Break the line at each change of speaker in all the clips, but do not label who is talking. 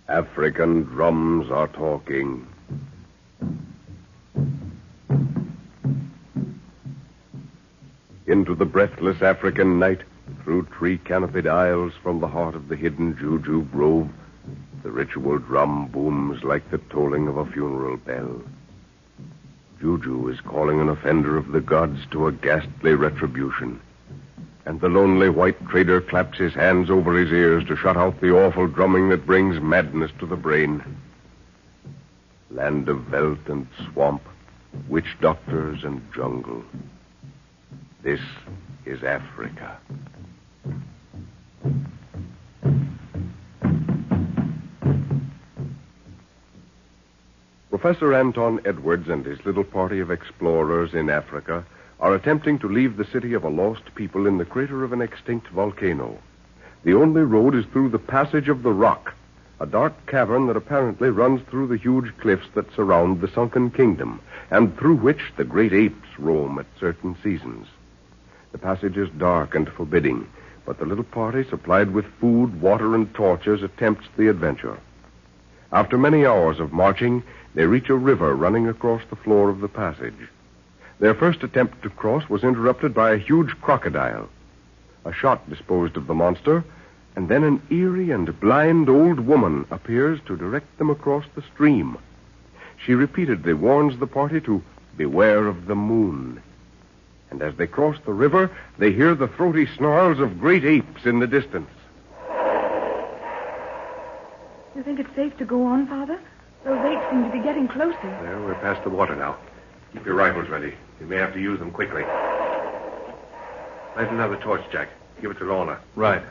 African drums are talking. Into the breathless African night, through tree-canopied aisles from the heart of the hidden Juju Grove, the ritual drum booms like the tolling of a funeral bell. Juju is calling an offender of the gods to a ghastly retribution. And the lonely white trader claps his hands over his ears to shut out the awful drumming that brings madness to the brain. Land of veldt and swamp, witch doctors and jungle. This is Africa. Professor Anton Edwards and his little party of explorers in Africa are attempting to leave the city of a lost people in the crater of an extinct volcano. The only road is through the Passage of the Rock, a dark cavern that apparently runs through the huge cliffs that surround the sunken kingdom, and through which the great apes roam at certain seasons. The passage is dark and forbidding, but the little party, supplied with food, water, and torches, attempts the adventure. After many hours of marching, they reach a river running across the floor of the passage. Their first attempt to cross was interrupted by a huge crocodile. A shot disposed of the monster, and then an eerie and blind old woman appears to direct them across the stream. She repeatedly warns the party to beware of the moon. And as they cross the river, they hear the throaty snarls of great apes in the distance.
You think it's safe to go on, Father? Those apes seem to be getting closer.
There, we're past the water now. Keep your rifles ready. You may have to use them quickly. Light another torch, Jack. Give it to Lorna.
Right.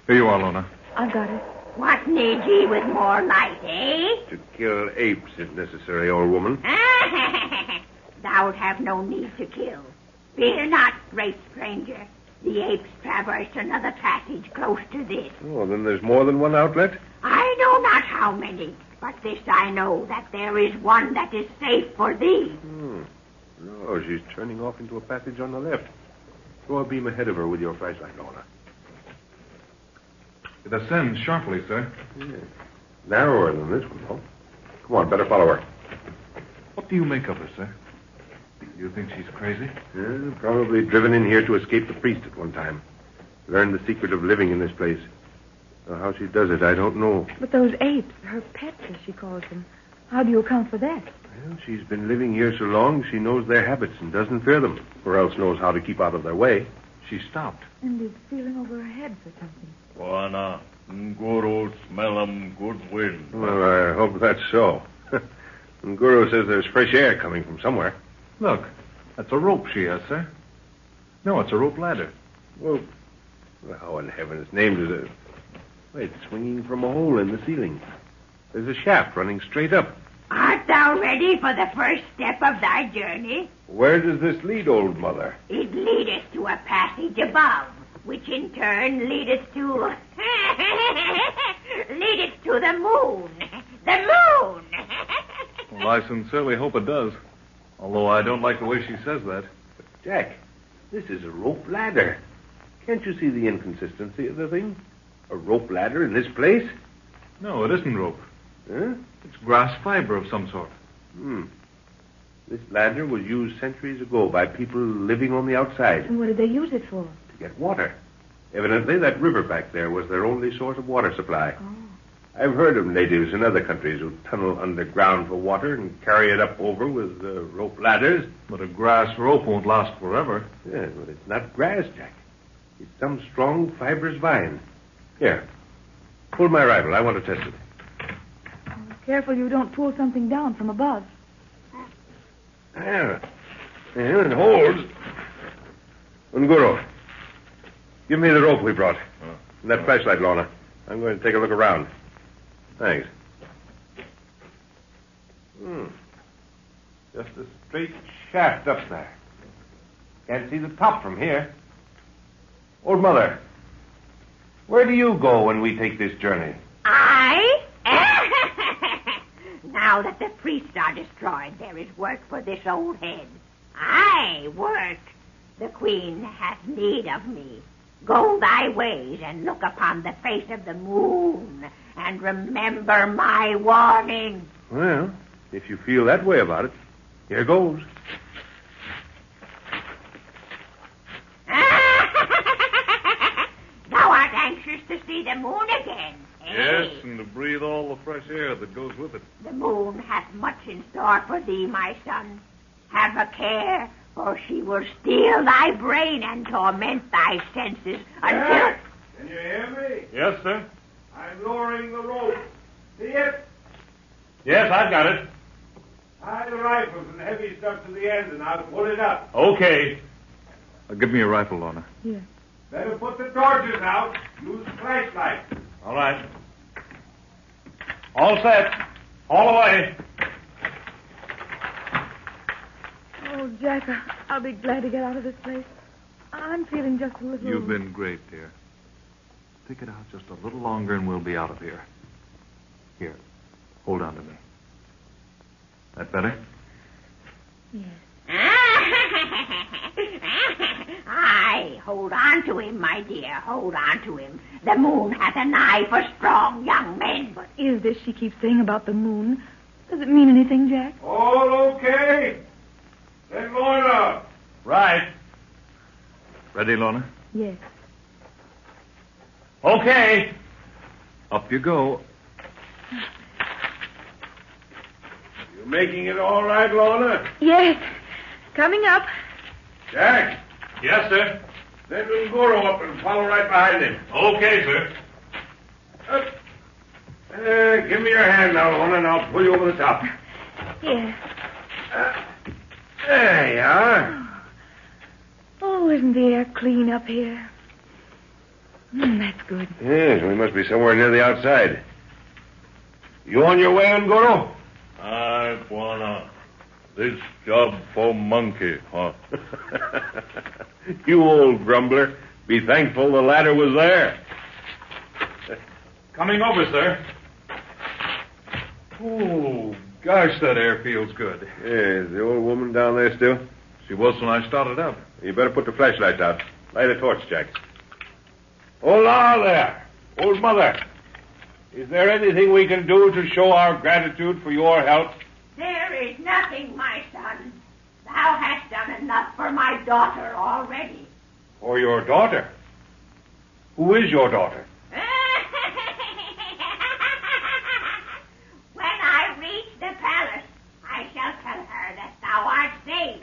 Here you are, Lorna.
I've got it.
What need ye with more light, eh?
To kill apes, if necessary, old woman.
Thou'lt have no need to kill. Fear not, great stranger. The apes traversed another passage close to this.
Oh, then there's more than one outlet?
I know not how many, but this I know, that there is one that is safe for thee.
Oh, she's turning off into a passage on the left. Throw a beam ahead of her with your flashlight, Lorna.
It ascends sharply, sir.
Yeah. Narrower than this one, though. Come on, better follow her.
What do you make of her, sir? Do you think she's crazy?
Yeah, probably driven in here to escape the priest at one time. Learned the secret of living in this place. How she does it, I don't know.
But those apes, her pets, as she calls them, how do you account for that?
Well, she's been living here so long, she knows their habits and doesn't fear them, or else knows how to keep out of their way.
She stopped.
And is feeling over her head for something.
Wana, Nguru, smell 'em, good wind.
Well, I hope that's so. Nguru says there's fresh air coming from somewhere.
Look, that's a rope she has, sir. No, it's a rope ladder.
Well, how in heaven's name does it... Wait, it's swinging from a hole in the ceiling. There's a shaft running straight up.
Art thou ready for the first step of thy journey?
Where does this lead, old mother?
It leadeth to a passage above, which in turn leadeth to... leadeth to the moon. The moon!
Well, I sincerely hope it does. Although I don't like the way she says that.
But, Jack, this is a rope ladder. Can't you see the inconsistency of the thing? A rope ladder in this place?
No, it isn't rope.
Huh?
It's grass fiber of some sort.
This ladder was used centuries ago by people living on the outside
And what did they use it for?
to get water. Evidently, that river back there was their only source of water supply.
Oh.
I've heard of natives in other countries who tunnel underground for water and carry it up over with rope ladders.
But a grass rope won't last forever.
Yeah, but it's not grass, Jack. It's some strong, fibrous vine. Here, pull my rifle. I want to test it.
Careful you don't pull something down from above.
There. There, it holds. Nguru, give me the rope we brought. And that flashlight, Lorna. I'm going to take a look around. Thanks. Just a straight shaft up there. Can't see the top from here. Old Mother, where do you go when we take this journey?
I? Now that the priests are destroyed, there is work for this old head. I work. The queen hath need of me. Go thy ways and look upon the face of the moon and remember my warning.
Well, if you feel that way about it, here goes.
Thou art anxious to see the moon again.
Yes, and to breathe all the fresh air that goes with it.
The moon hath much in store for thee, my son. Have a care, for she will steal thy brain and torment thy senses until...
Can you hear me?
Yes, sir.
I'm lowering the rope. See it?
Yes, I've got it.
Tie the rifles and heavy stuff to the end, and I'll pull it up.
Okay. Give me a rifle, Lorna.
Here.
Better put the torches out. Use flashlight.
All right. All set. All away.
Oh, Jack, I'll be glad to get out of this place. I'm feeling just a little...
You've been great, dear. Stick it out just a little longer and we'll be out of here. Here. Hold on to me. That better?
Yes.
Aye, hold on to him, my dear. Hold on to him. The moon hath an eye for strong young men.
What is this she keeps saying about the moon? Does it mean anything, Jack?
All okay? Then Lorna.
Right. Ready, Lorna?
Yes.
Okay. Up you go.
You making it all right, Lorna?
Yes. Coming up.
Jack,
Yes, sir.
send Ngoro up and follow right behind him.
Okay, sir.
Up. Give me your hand now, Lorna, and I'll pull you over the top.
Yes.
There you are.
Oh, isn't the air clean up here? That's good.
Yes, we must be somewhere near the outside. You on your way, Ngoro?
I wanna. This job for monkey, huh?
You old grumbler. Be thankful the ladder was there.
Coming over, sir. Oh, gosh, that air feels good.
Is the old woman down there still?
She was when I started up.
You better put the flashlights out. Light a torch, Jack.
Hola there, old mother. Is there anything we can do to show our gratitude for your help?
There is nothing, my son. Thou hast done enough for my daughter already.
For your daughter? Who is your daughter?
When I reach the palace, I shall tell her that thou art safe.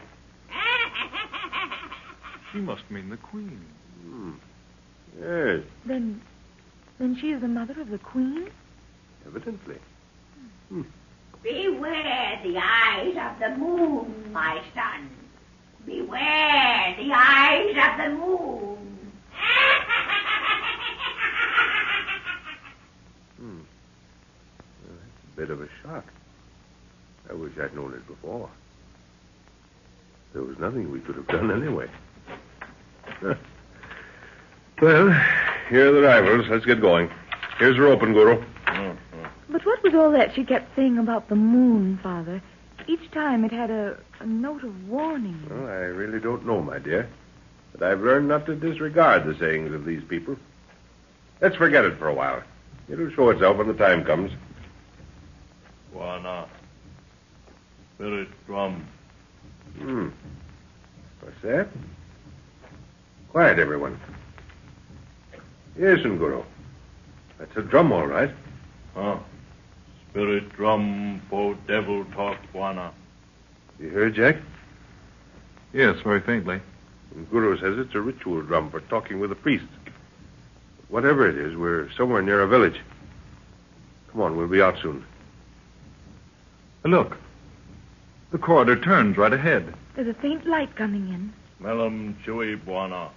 She must mean the queen.
Yes,
Then she is the mother of the queen?
evidently.
Beware the eyes of the moon, my son. Beware the eyes of the moon.
Well, that's a bit of a shock. I wish I'd known it before. There was nothing we could have done anyway. Well, here are the rifles. Let's get going. Here's the rope, Ngoro.
But what was all that she kept saying about the moon, Father? Each time it had a note of warning.
Well, I really don't know, my dear. But I've learned not to disregard the sayings of these people. Let's forget it for a while. It'll show itself when the time comes.
Wana. Spirit drum.
What's that? Quiet, everyone. Yes, Ngoro. That's a drum, all right.
Huh? Spirit drum for devil talk, Wana.
You heard, Jack?
Yes, very faintly.
Ngoro says it's a ritual drum for talking with a priest. Whatever it is, we're somewhere near a village. Come on, we'll be out soon.
Look. The corridor turns right ahead.
There's a faint light coming in.
Smell 'em chewy, Bwana.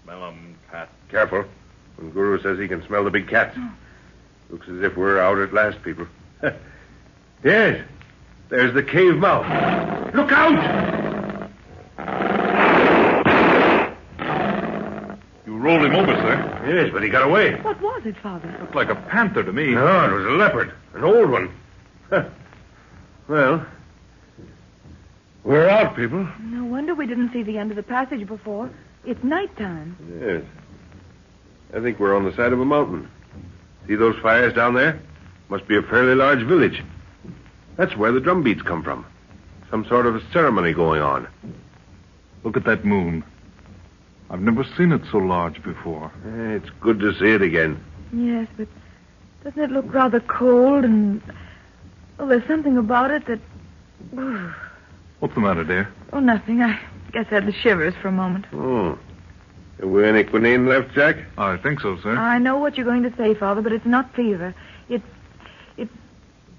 Smell 'em cat.
Careful. Ngoro says he can smell the big cats. Looks as if we're out at last, people. Yes. There's the cave mouth. Look out!
You rolled him over, sir.
Yes, but he got away.
What was it, Father?
Looked like a panther to me.
No, it was a leopard. An old one. Well, we're out, people.
No wonder we didn't see the end of the passage before. It's nighttime.
Yes.
I think we're on the side of a mountain. See those fires down there? Must be a fairly large village. That's where the drum beats come from. Some sort of a ceremony going on.
Look at that moon. I've never seen it so large before.
It's good to see it again.
Yes, but doesn't it look rather cold and... Oh, there's something about it that...
What's the matter, dear?
Oh, nothing. I guess I had the shivers for a moment.
Oh. Have we any quinine left, Jack?
I think so, sir.
I know what you're going to say, Father, but it's not fever. It's...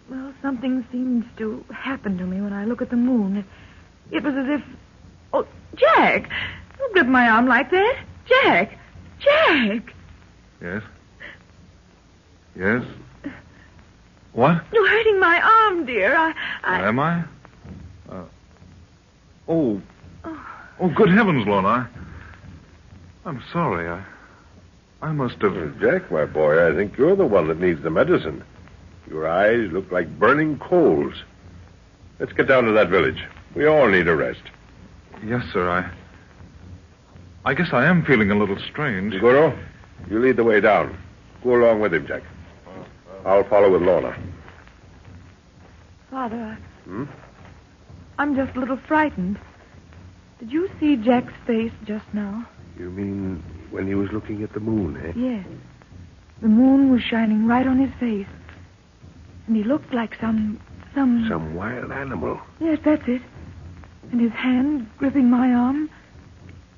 Well, something seems to happen to me when I look at the moon. It was as if... Oh, Jack! Don't grip my arm like that. Jack! Jack!
Yes? Yes? What?
You're hurting my arm, dear.
Am I? Oh, good heavens, Lorna. I'm sorry. I must have...
Well, Jack, my boy, I think you're the one that needs the medicine. Your eyes look like burning coals. Let's get down to that village. We all need a rest.
Yes, sir. I guess I am feeling a little strange.
Goro, you lead the way down. Go along with him, Jack. I'll follow with Lorna.
Father, I'm just a little frightened. Did you see Jack's face just now?
You mean when he was looking at the moon, eh?
Yes. The moon was shining right on his face. And he looked like some
wild animal.
Yes, that's it. And his hand, gripping my arm,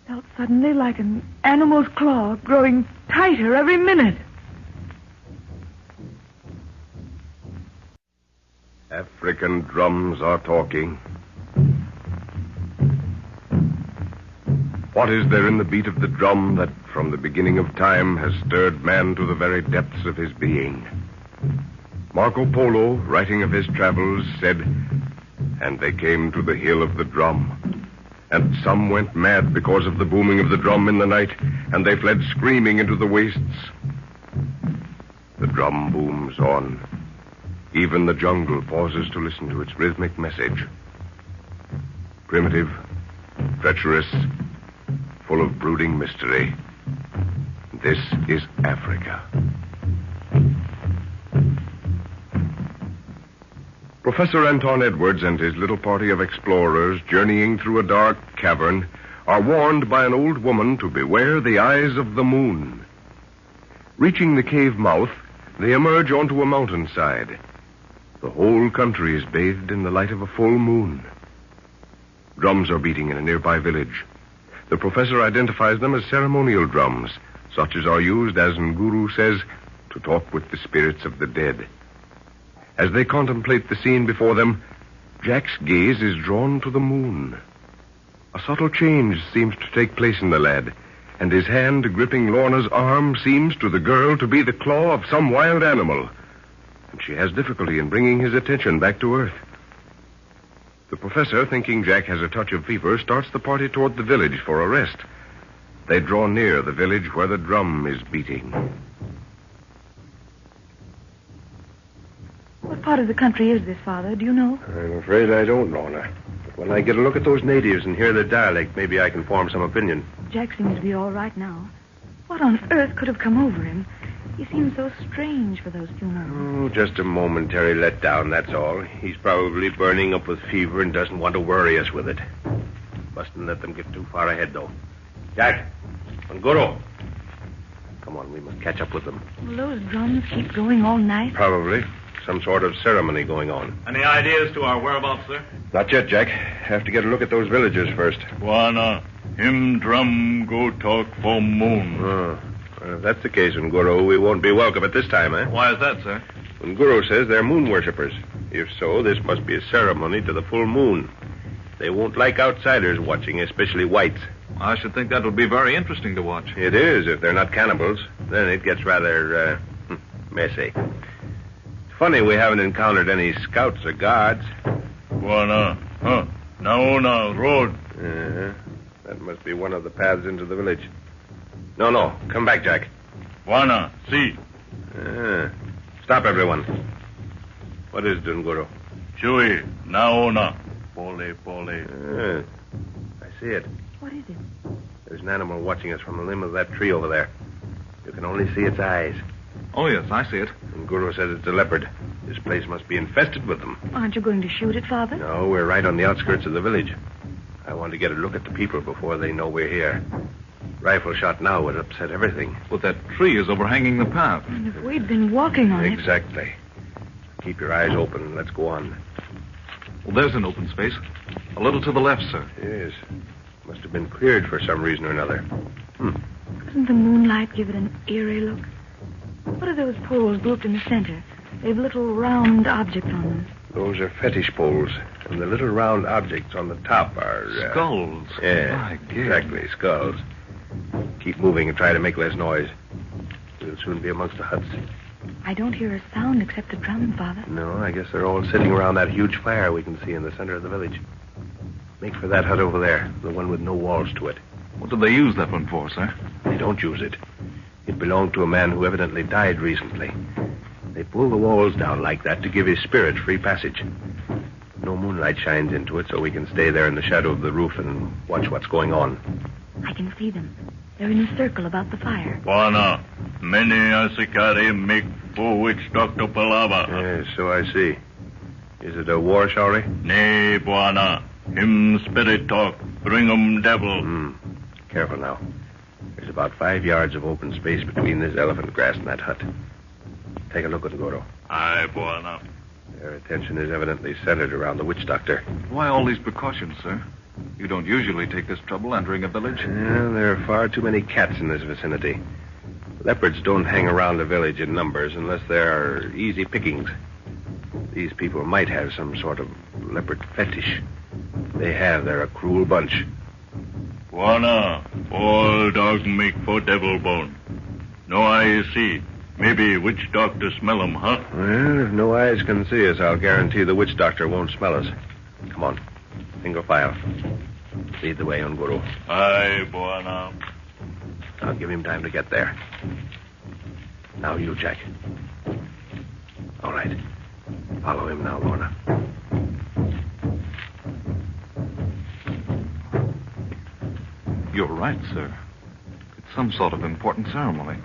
felt suddenly like an animal's claw, growing tighter every minute.
African drums are talking. What is there in the beat of the drum that, from the beginning of time, has stirred man to the very depths of his being? Marco Polo, writing of his travels, said, "And they came to the hill of the drum. And some went mad because of the booming of the drum in the night, and they fled screaming into the wastes." The drum booms on. Even the jungle pauses to listen to its rhythmic message. Primitive, treacherous, full of brooding mystery. This is Africa. Professor Anton Edwards and his little party of explorers journeying through a dark cavern are warned by an old woman to beware the eyes of the moon. Reaching the cave mouth, they emerge onto a mountainside. The whole country is bathed in the light of a full moon. Drums are beating in a nearby village. The professor identifies them as ceremonial drums, such as are used, as Nguru says, to talk with the spirits of the dead. As they contemplate the scene before them, Jack's gaze is drawn to the moon. A subtle change seems to take place in the lad, and his hand gripping Lorna's arm seems to the girl to be the claw of some wild animal. And she has difficulty in bringing his attention back to earth. The professor, thinking Jack has a touch of fever, starts the party toward the village for a rest. They draw near the village where the drum is beating.
What part of the country is this, Father? Do you know?
I'm afraid I don't, Lorna. But when I get a look at those natives and hear their dialect, maybe I can form some opinion.
Jack seems to be all right now. What on earth could have come over him? He seemed so strange for those few moments.
Oh, just a momentary letdown, that's all. He's probably burning up with fever and doesn't want to worry us with it. Mustn't let them get too far ahead, though. Jack, Nguru. Come on, we must catch up with them.
Will those drums keep going all night?
Probably. Some sort of ceremony going on.
Any ideas to our whereabouts, sir?
Not yet, Jack. Have to get a look at those villagers first.
Wana, him drum go talk for moon.
Oh. Well, if that's the case, Nguru, we won't be welcome at this time, eh?
Why is that, sir?
Nguru says they're moon worshippers. If so, this must be a ceremony to the full moon. They won't like outsiders watching, especially whites.
I should think that would be very interesting to watch.
It is, if they're not cannibals. Then it gets rather, messy. Funny we haven't encountered any scouts or guards.
Wana, Naona road.
That must be one of the paths into the village. No, come back, Jack.
Wana, see.
Stop, everyone. What is Nguru?
Chui, Naona. Pole.
I see it.
What is it?
There's an animal watching us from the limb of that tree over there. You can only see its eyes.
Oh, yes, I see it.
And Guru says it's a leopard. This place must be infested with them.
Aren't you going to shoot it, Father?
No, we're right on the outskirts of the village. I want to get a look at the people before they know we're here. Rifle shot now would upset everything.
But that tree is overhanging the path.
And if we'd been walking on it...
Exactly. Keep your eyes open and let's go on.
Well, there's an open space. A little to the left, sir.
Yes. Must have been cleared for some reason or another.
Doesn't the moonlight give it an eerie look? What are those poles grouped in the center? They've little round objects on them.
Those are fetish poles. And the little round objects on the top are...
Skulls.
Yeah,
My God.
exactly, skulls. Keep moving and try to make less noise. We'll soon be amongst the huts.
I don't hear a sound except the drum, Father.
No, I guess they're all sitting around that huge fire we can see in the center of the village. Make for that hut over there, the one with no walls to it.
What did they use that one for, sir?
They don't use it. It belonged to a man who evidently died recently. They pull the walls down like that to give his spirit free passage. No moonlight shines into it, so we can stay there in the shadow of the roof and watch what's going on.
I can see them. They're in a circle about the fire.
Bwana, many asikari make for witch Dr. Palava.
Yes, so I see. Is it a war, Shauri?
Nay, Bwana, him spirit talk, bring 'em devil.
Careful now. There's about 5 yards of open space between this elephant grass and that hut. Take a look at Goro.
Aye, Bwana.
Their attention is evidently centered around the witch doctor.
Why all these precautions, sir? You don't usually take this trouble entering a village.
Yeah, there are far too many cats in this vicinity. Leopards don't hang around a village in numbers unless there are easy pickings. These people might have some sort of leopard fetish. If they have, they're a cruel bunch.
Bwana, all dog make for devil bone. No eye see. Maybe witch doctor smell 'em, huh?
Well, if no eyes can see us, I'll guarantee the witch doctor won't smell us. Come on. Single file. Lead the way, Unguru.
Aye, Bwana.
I'll give him time to get there. Now you, Jack. All right. Follow him now, Lorna.
You're right, sir. It's some sort of important ceremony.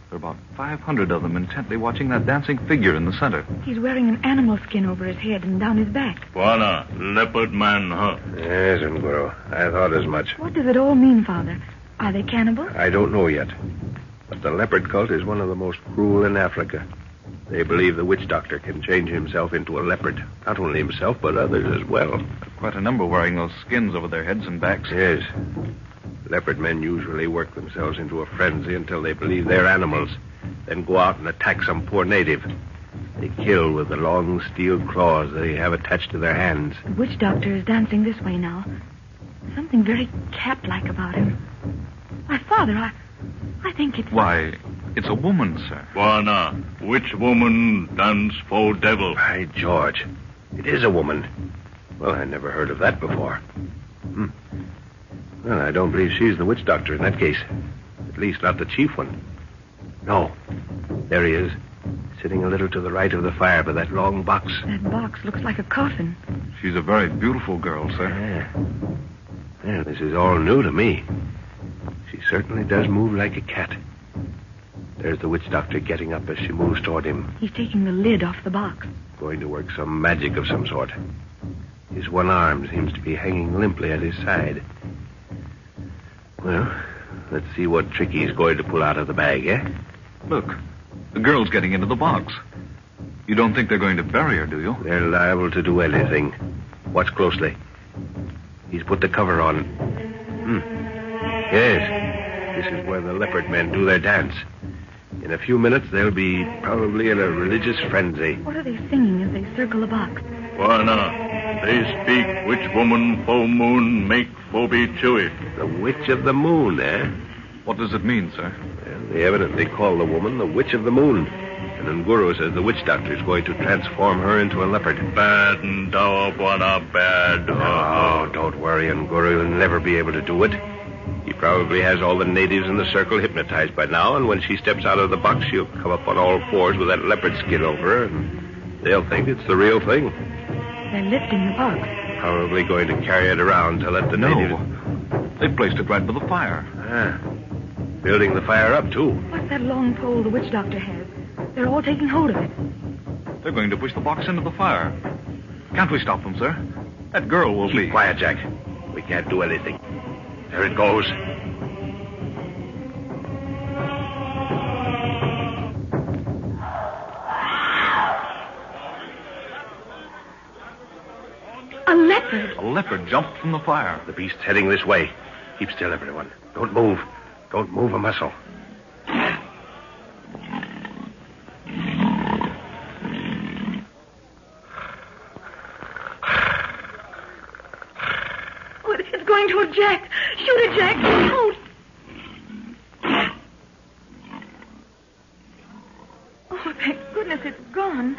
There are about 500 of them intently watching that dancing figure in the center.
He's wearing an animal skin over his head and down his back.
Bwana, leopard man, huh?
Yes, Unguru. I thought as much.
What does it all mean, Father? Are they cannibals?
I don't know yet. But the leopard cult is one of the most cruel in Africa. They believe the witch doctor can change himself into a leopard. Not only himself, but others as well.
Quite a number wearing those skins over their heads and backs.
Yes. Leopard men usually work themselves into a frenzy until they believe they're animals, then go out and attack some poor native. They kill with the long steel claws they have attached to their hands.
The witch doctor is dancing this way now. Something very cat-like about him. Why, Father, I think it's...
Why, it's a woman, sir.
Bwana, which woman dance for devil?
By George, it is a woman. Well, I never heard of that before. Well, I don't believe she's the witch doctor in that case. At least not the chief one. No. There he is, sitting a little to the right of the fire by that long box.
That box looks like a coffin.
She's a very beautiful girl, sir.
Yeah, this is all new to me. She certainly does move like a cat. There's the witch doctor getting up as she moves toward him.
He's taking the lid off the box.
Going to work some magic of some sort. His one arm seems to be hanging limply at his side. Well, let's see what trick he's going to pull out of the bag, eh?
Look, the girl's getting into the box. You don't think they're going to bury her, do you?
They're liable to do anything. Watch closely. He's put the cover on. Yes, this is where the leopard men do their dance. In a few minutes, they'll be probably in a religious frenzy.
What are they singing as they circle the box?
Bwana, they speak which woman full moon make for be chewy.
The Witch of the Moon, eh?
What does it mean, sir?
Well, they evidently call the woman the Witch of the Moon. And Nguru says the witch doctor is going to transform her into a leopard.
Bad and dour, Bwana, bad.
Oh, don't worry, Nguru will never be able to do it. He probably has all the natives in the circle hypnotized by now, and when she steps out of the box, she'll come up on all fours with that leopard skin over her, and they'll think it's the real thing.
They're lifting the box.
Probably going to carry it around to let the natives...
No. They placed it right by the fire.
building the fire up, too.
What's that long pole the witch doctor has? They're all taking hold of it.
They're going to push the box into the fire. Can't we stop them, sir? That girl will be...
Keep quiet, Jack. We can't do anything. There it goes.
A leopard.
A leopard jumped from the fire.
The beast's heading this way. Keep still, everyone. Don't move. Don't move a muscle.
Oh, it's going toward Jack. Shoot it, Jack. Don't. Oh, thank goodness it's gone.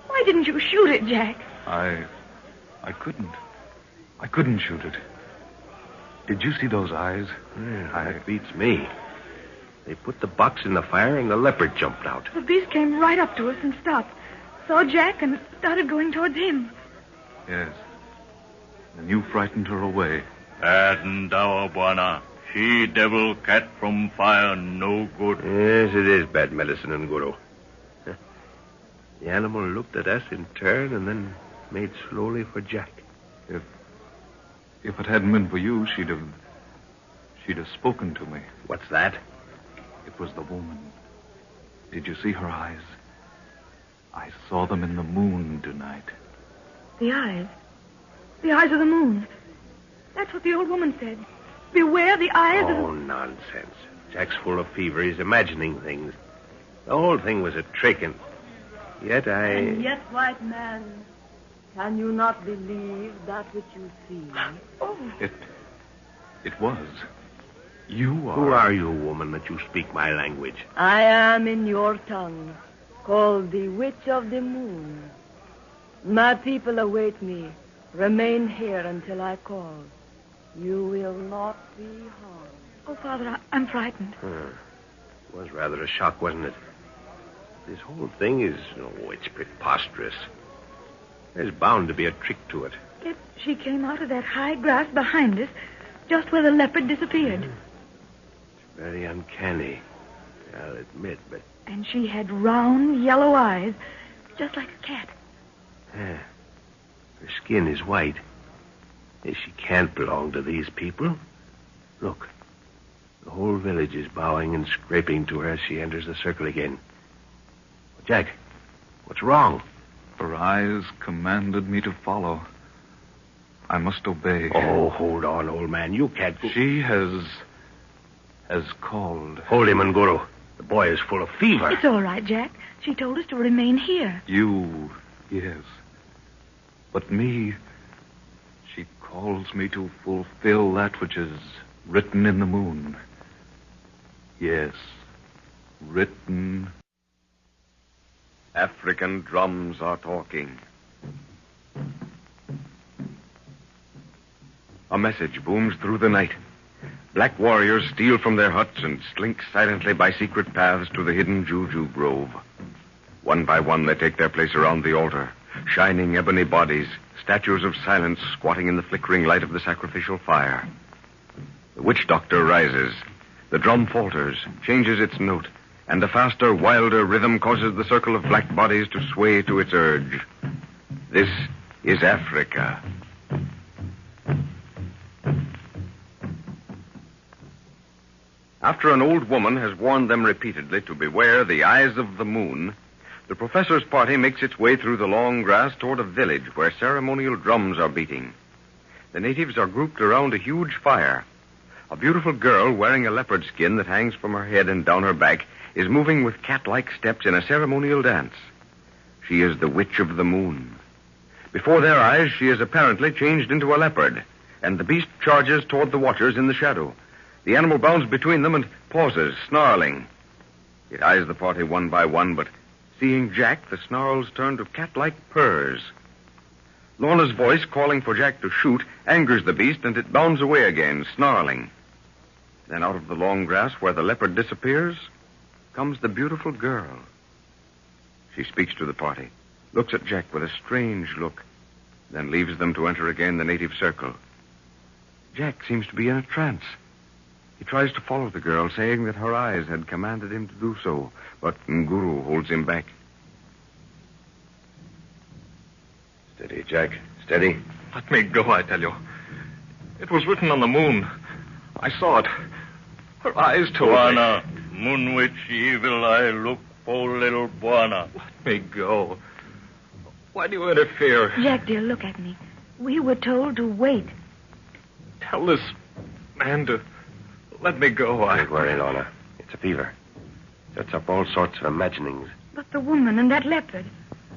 Why didn't you shoot it, Jack?
I couldn't. I couldn't shoot it. Did you see those eyes?
Yeah, that beats me. They put the box in the fire and the leopard jumped out.
The beast came right up to us and stopped. Saw Jack and started going towards him.
Yes. And you frightened her away.
And our Buana. She devil cat from fire, no good.
Yes, it is bad medicine, Nguru. The animal looked at us in turn and then made slowly for Jack.
If it hadn't been for you, she'd have spoken to me.
What's that?
It was the woman. Did you see her eyes? I saw them in the moon tonight.
The eyes. The eyes of the moon. That's what the old woman said. Beware the eyes of the...
Oh, nonsense. Jack's full of fever. He's imagining things. The whole thing was a trick, and yet
And yet, white man, can you not believe that which you see?
Oh.
It was. You are...
Who are you, woman, that you speak my language?
I am in your tongue, called the Witch of the Moon. My people await me. Remain here until I call. You will not be harmed.
Oh, Father, I'm frightened.
It was rather a shock, wasn't it? This whole thing is, it's preposterous. There's bound to be a trick to it.
Yet she came out of that high grass behind us, just where the leopard disappeared.
It's very uncanny, I'll admit, but...
And she had round, yellow eyes, just like a cat.
Yeah. Her skin is white. She can't belong to these people. Look, the whole village is bowing and scraping to her as she enters the circle again. Jack, what's wrong?
Her eyes commanded me to follow. I must obey.
Oh, hold on, old man. You can't...
She has called.
Hold him, Nguru. The boy is full of fever.
It's all right, Jack. She told us to remain here.
You, yes. But me, she calls me to fulfill that which is written in the moon. Yes, written.
African drums are talking. A message booms through the night. Black warriors steal from their huts and slink silently by secret paths to the hidden Juju Grove. One by one, they take their place around the altar, shining ebony bodies, statues of silence squatting in the flickering light of the sacrificial fire. The witch doctor rises. The drum falters, changes its note, and a faster, wilder rhythm causes the circle of black bodies to sway to its urge. This is Africa. After an old woman has warned them repeatedly to beware the eyes of the moon, the professor's party makes its way through the long grass toward a village where ceremonial drums are beating. The natives are grouped around a huge fire. A beautiful girl wearing a leopard skin that hangs from her head and down her back is moving with cat-like steps in a ceremonial dance. She is the Witch of the Moon. Before their eyes, she is apparently changed into a leopard, and the beast charges toward the watchers in the shadow. The animal bounds between them and pauses, snarling. It eyes the party one by one, but seeing Jack, the snarls turn to cat-like purrs. Lorna's voice calling for Jack to shoot angers the beast, and it bounds away again, snarling. Then out of the long grass where the leopard disappears comes the beautiful girl. She speaks to the party, looks at Jack with a strange look, then leaves them to enter again the native circle. Jack seems to be in a trance.
He tries to follow the girl, saying that her eyes had commanded him to do so, but Nguru holds him back.
Steady, Jack. Steady.
Let me go, I tell you. It was written on the moon. I saw it. Her eyes told me.
Bwana, moon witch, evil eye, look for little Bwana.
Let me go. Why do you interfere?
Jack, dear, look at me. We were told to wait.
Tell this man to let me go.
Don't worry, Lorna. It's a fever. Sets up all sorts of imaginings.
But the woman and that leopard,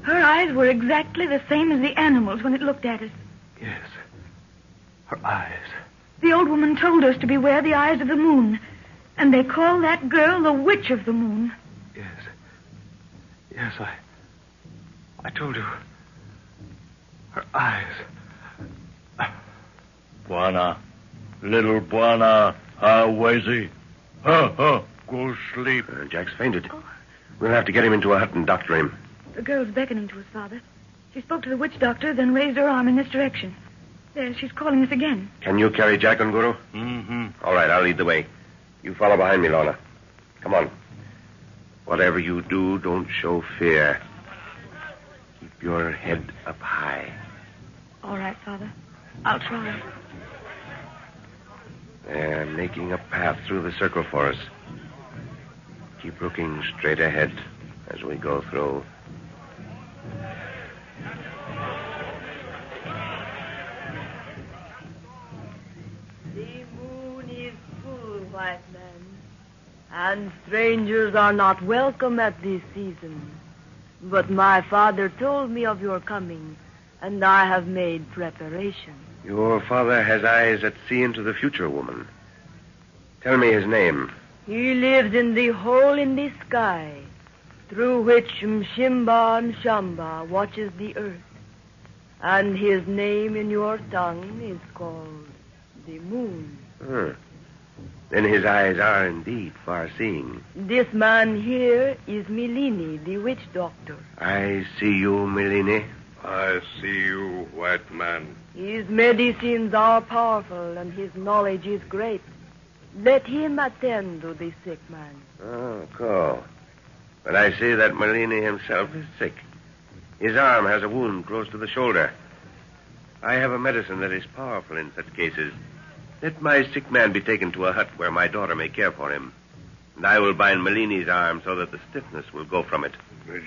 her eyes were exactly the same as the animals when it looked at us.
Yes. Her eyes.
The old woman told us to beware the eyes of the moon. And they call that girl the Witch of the Moon.
Yes. Yes, I told you. Her eyes.
Bwana, little Bwana, how is he? Go sleep.
Jack's fainted. We'll have to get him into a hut and doctor him.
The girl's beckoning to us, Father. She spoke to the witch doctor, then raised her arm in this direction. There, she's calling us again.
Can you carry Jack, Nguru?
Mm-hmm.
All right, I'll lead the way. You follow behind me, Lorna. Come on. Whatever you do, don't show fear. Keep your head up high.
All right, Father. I'll try.
They're making a path through the circle for us. Keep looking straight ahead as we go through.
The moon is full, white man, and strangers are not welcome at this season. But my father told me of your coming, and I have made preparation.
Your father has eyes that see into the future, woman. Tell me his name.
He lives in the hole in the sky, through which Mshimba Mshamba watches the earth. And his name in your tongue is called the moon.
Then his eyes are indeed far-seeing.
This man here is Milini, the witch doctor.
I see you, Milini.
I see you, white man.
His medicines are powerful and his knowledge is great. Let him attend to the sick man.
Oh, go. But I see that Milini himself is sick. His arm has a wound close to the shoulder. I have a medicine that is powerful in such cases. Let my sick man be taken to a hut where my daughter may care for him. And I will bind Milini's arm so that the stiffness will go from it.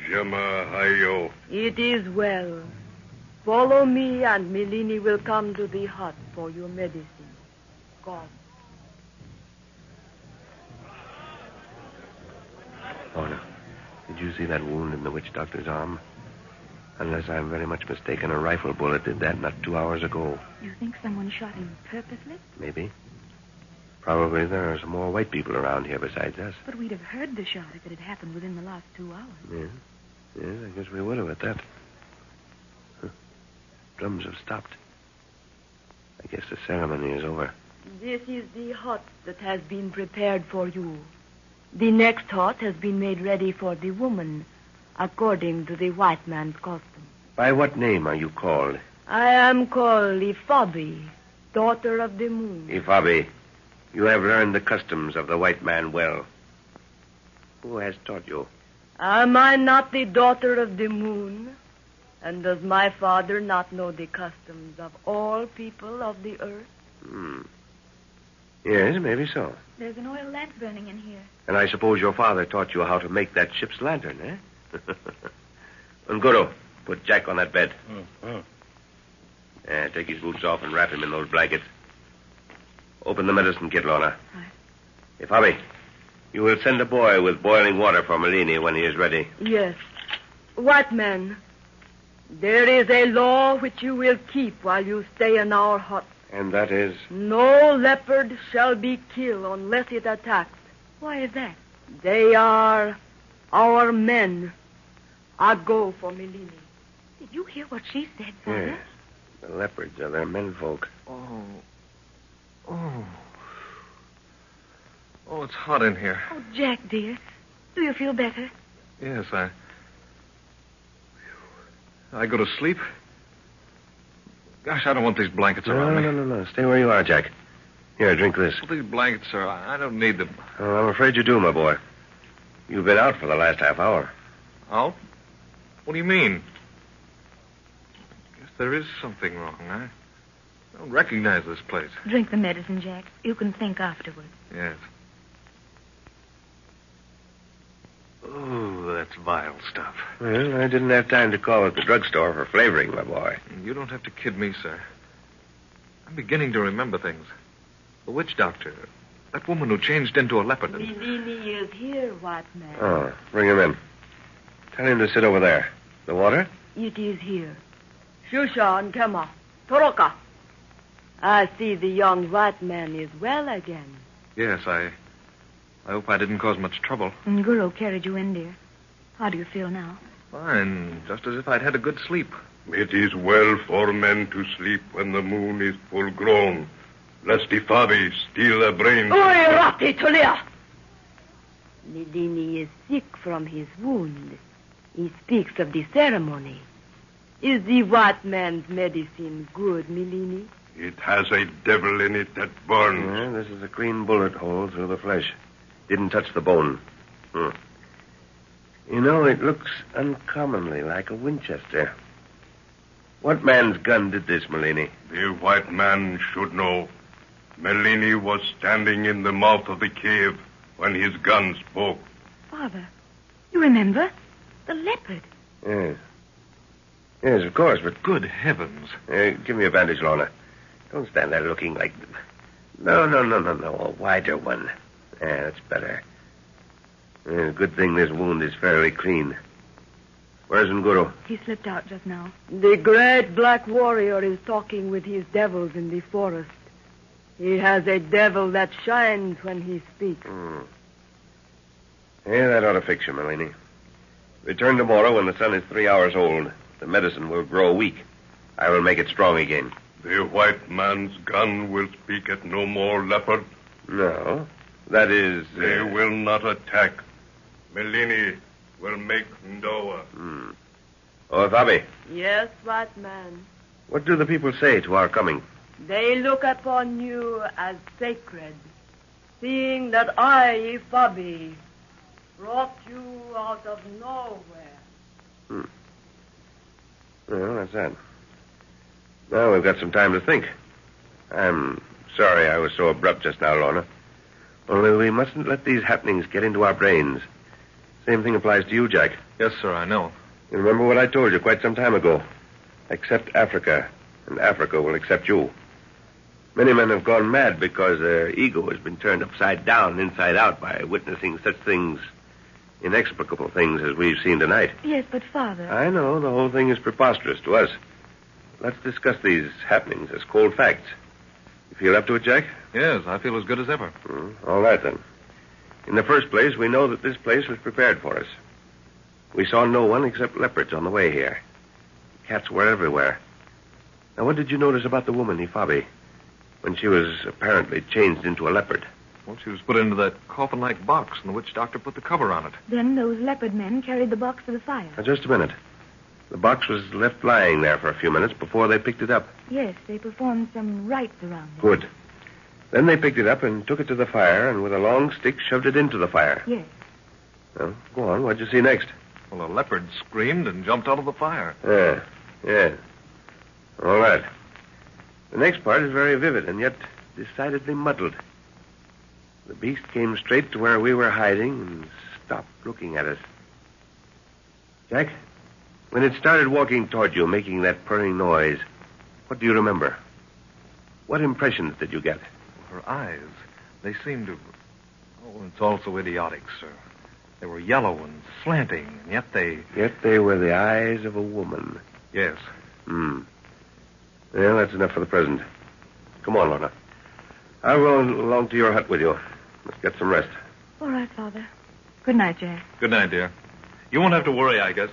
Jama Hayo.
It is well. Follow me and Milini will come to the hut for your medicine. Go.
Lorna, did you see that wound in the witch doctor's arm? Unless I'm very much mistaken, a rifle bullet did that not 2 hours ago.
You think someone shot him purposely?
Maybe. Probably there are some more white people around here besides us.
But we'd have heard the shot if it had happened within the last 2 hours.
Yes, I guess we would have at that. Huh. Drums have stopped. I guess the ceremony is over.
This is the hut that has been prepared for you. The next hut has been made ready for the woman, according to the white man's custom.
By what name are you called?
I am called Ifabi, daughter of the moon.
Ifabi, you have learned the customs of the white man well. Who has taught you?
Am I not the daughter of the moon? And does my father not know the customs of all people of the earth?
Yes, maybe so.
There's an oil lamp burning in here.
And I suppose your father taught you how to make that ship's lantern, eh? Nguru, put Jack on that bed. Take his boots off and wrap him in those blankets. Open the medicine kit, Lorna.
Right.
Ifabi, you will send a boy with boiling water for Milini when he is ready.
Yes. White man, there is a law which you will keep while you stay in our hut.
And that is?
No leopard shall be killed unless it attacks.
Why is that?
They are our men. I go for Milini.
Did you hear what she said, Father?
Yes. The leopards are their menfolk.
Oh, it's hot in here.
Oh, Jack, dear. Do you feel better?
Yes, I go to sleep? Gosh, I don't want these blankets around me.
No. Stay where you are, Jack. Here, drink this.
Well, these blankets, sir, I don't need them.
Oh, I'm afraid you do, my boy. You've been out for the last half hour.
Out? What do you mean? Guess there is something wrong. I don't recognize this place.
Drink the medicine, Jack. You can think afterwards.
Yes. Oh, that's vile stuff.
Well, I didn't have time to call at the drugstore for flavoring, my boy.
You don't have to kid me, sir. I'm beginning to remember things. The witch doctor. That woman who changed into a leopard.
Milini is here, white man.
Oh, bring him in. Tell him to sit over there. The water?
It is here. Shusha and Kema. Toroka. I see the young white man is well again.
Yes, I hope I didn't cause much trouble.
Nguru carried you in, dear. How do you feel now?
Fine, just as if I'd had a good sleep.
It is well for men to sleep when the moon is full grown, lest Ifabi steal their brains.
Oi, Rati Tulia! Milini is sick from his wound. He speaks of the ceremony. Is the white man's medicine good, Milini?
It has a devil in it that burns.
Yeah, this is a clean bullet hole through the flesh. Didn't touch the bone. You know, it looks uncommonly like a Winchester. What man's gun did this, Melini?
The white man should know. Melini was standing in the mouth of the cave when his gun spoke.
Father, you remember? The leopard.
Yes. Yes, of course, but...
Good heavens.
Give me a bandage, Lorna. Don't stand there looking like... No. A wider one. Yeah, that's better. Good thing this wound is fairly clean. Where's Nguru?
He slipped out just now.
The great black warrior is talking with his devils in the forest. He has a devil that shines when he speaks.
Yeah, that ought to fix you, Melini. Return tomorrow when the sun is 3 hours old. The medicine will grow weak. I will make it strong again.
The white man's gun will speak at no more leopard.
No. That is...
They will not attack. Melini will make Ndoa.
Oh, Fabi,
Yes, white man.
what do the people say to our coming?
They look upon you as sacred, seeing that I, Ifabi, brought you out of nowhere.
Well, that's that. Now we've got some time to think. I'm sorry I was so abrupt just now, Lorna. Only we mustn't let these happenings get into our brains. Same thing applies to you, Jack.
Yes, sir, I know.
You remember what I told you quite some time ago. Accept Africa, and Africa will accept you. Many men have gone mad because their ego has been turned upside down, inside out, by witnessing such things, inexplicable things as we've seen tonight.
Yes, but Father...
I know the whole thing is preposterous to us. Let's discuss these happenings as cold facts. You feel up to it, Jack?
Yes, I feel as good as ever.
All right, then. In the first place, we know that this place was prepared for us. We saw no one except leopards on the way here. Cats were everywhere. Now, what did you notice about the woman, Ifabi, when she was apparently changed into a leopard?
Well, she was put into that coffin-like box, and the witch doctor put the cover on it.
Then those leopard men carried the box to the fire.
Now, just a minute. The box was left lying there for a few minutes before they picked it up.
Yes, they performed some rites around it.
Good. Then they picked it up and took it to the fire, and with a long stick shoved it into the fire.
Yes.
Well, go on. What'd you see next?
Well, a leopard screamed and jumped out of the fire.
Yeah. All right. The next part is very vivid and yet decidedly muddled. The beast came straight to where we were hiding and stopped looking at us. Jack, when it started walking toward you, making that purring noise, what do you remember? What impressions did you get?
Her eyes, they seemed to... Oh, it's all so idiotic, sir. They were yellow and slanting, and yet they...
Yet they were the eyes of a woman.
Yes.
Well, that's enough for the present. Come on, Lorna. I'll go along to your hut with you. Let's get some rest.
All right, Father. Good night, Jack.
Good night, dear. You won't have to worry, I guess.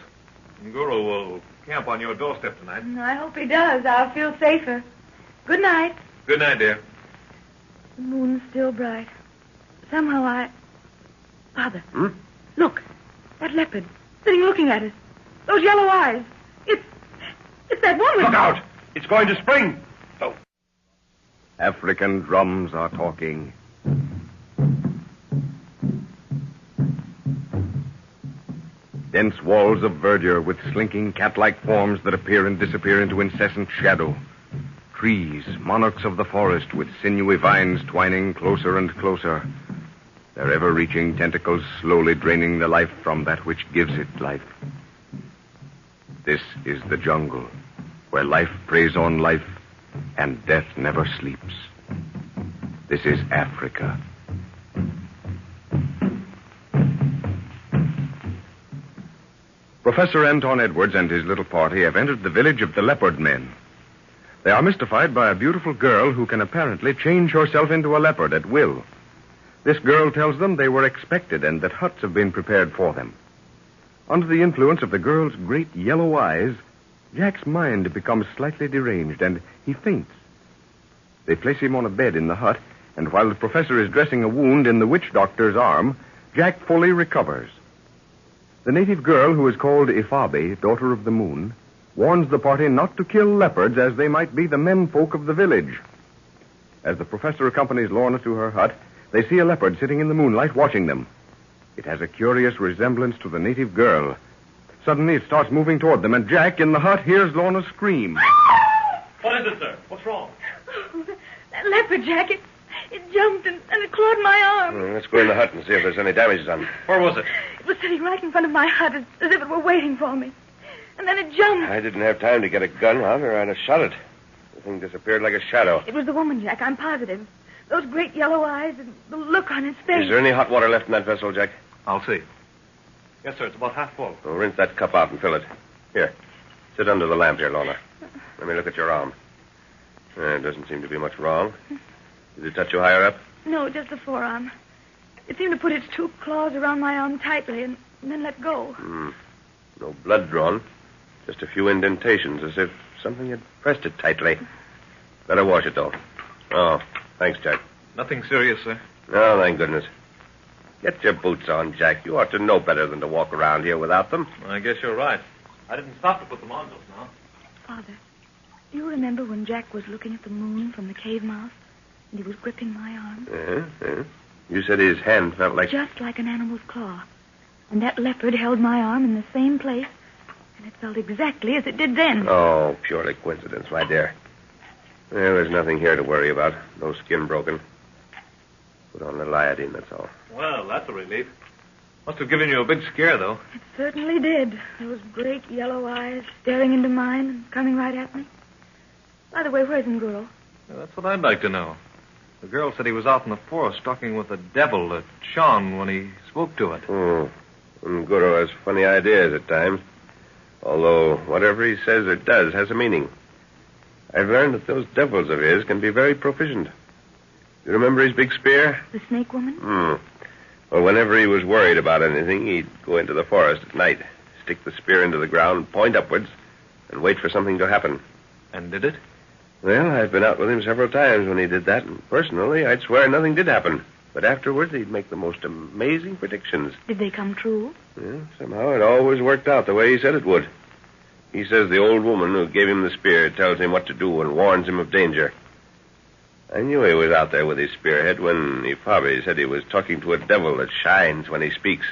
Nguru will camp on your doorstep tonight.
I hope he does. I'll feel safer. Good night.
Good night, dear.
The moon's still bright. Somehow I... Father. Look. That leopard. Sitting looking at us. Those yellow eyes. It's that woman.
Look out! It's going to spring. Oh.
African drums are talking. Dense walls of verdure with slinking cat-like forms that appear and disappear into incessant shadow. Trees, monarchs of the forest with sinewy vines twining closer and closer. Their ever-reaching tentacles slowly draining the life from that which gives it life. This is the jungle, where life preys on life and death never sleeps. This is Africa. Professor Anton Edwards and his little party have entered the village of the Leopard Men. They are mystified by a beautiful girl who can apparently change herself into a leopard at will. This girl tells them they were expected and that huts have been prepared for them. Under the influence of the girl's great yellow eyes, Jack's mind becomes slightly deranged and he faints. They place him on a bed in the hut, and while the professor is dressing a wound in the witch doctor's arm, Jack fully recovers. The native girl, who is called Ifabe, daughter of the moon, warns the party not to kill leopards as they might be the menfolk of the village. As the professor accompanies Lorna to her hut, they see a leopard sitting in the moonlight watching them. It has a curious resemblance to the native girl. Suddenly it starts moving toward them, and Jack, in the hut, hears Lorna scream.
What is it, sir? What's wrong?
That leopard, Jack, it jumped and it clawed my arm.
Let's go in the hut and see if there's any damage done.
Where was it?
It was sitting right in front of my hut as if it were waiting for me. And then it jumped.
I didn't have time to get a gun out, or I'd have shot it. The thing disappeared like a shadow.
It was the woman, Jack, I'm positive. Those great yellow eyes and the look on his face.
Is there any hot water left in that vessel, Jack?
I'll see. Yes, sir. It's about half full.
Well, rinse that cup out and fill it. Here. Sit under the lamp here, Lorna. Let me look at your arm. There doesn't seem to be much wrong. Did it touch you higher up?
No, just the forearm. It seemed to put its two claws around my arm tightly and then let go.
No blood drawn. Just a few indentations, as if something had pressed it tightly. Better wash it, though. Oh, thanks, Jack.
Nothing serious, sir.
No, thank goodness. Get your boots on, Jack. You ought to know better than to walk around here without them.
I guess you're right. I didn't stop to put them on just now.
Father, do you remember when Jack was looking at the moon from the cave mouth and he was gripping my arm?
Yeah. You said his hand felt like...
Just like an animal's claw. And that leopard held my arm in the same place, and it felt exactly as it did then.
Oh, purely coincidence, my dear. Well, there's nothing here to worry about. No skin broken. Put on a little iodine, that's all.
Well, that's a relief. Must have given you a big scare, though.
It certainly did. Those great yellow eyes staring into mine and coming right at me. By the way, where's Nguro?
Well, that's what I'd like to know. The girl said he was out in the forest talking with the devil that shone when he spoke to it.
Nguro has funny ideas at times. Although whatever he says or does has a meaning. I've learned that those devils of his can be very proficient. You remember his big spear?
The snake woman?
Well, whenever he was worried about anything, he'd go into the forest at night, stick the spear into the ground, point upwards, and wait for something to happen.
And did it?
Well, I've been out with him several times when he did that, and personally, I'd swear nothing did happen. But afterwards, he'd make the most amazing predictions.
Did they come true?
Yeah, somehow it always worked out the way he said it would. He says the old woman who gave him the spear tells him what to do and warns him of danger. I knew he was out there with his spearhead when Ifabe said he was talking to a devil that shines when he speaks.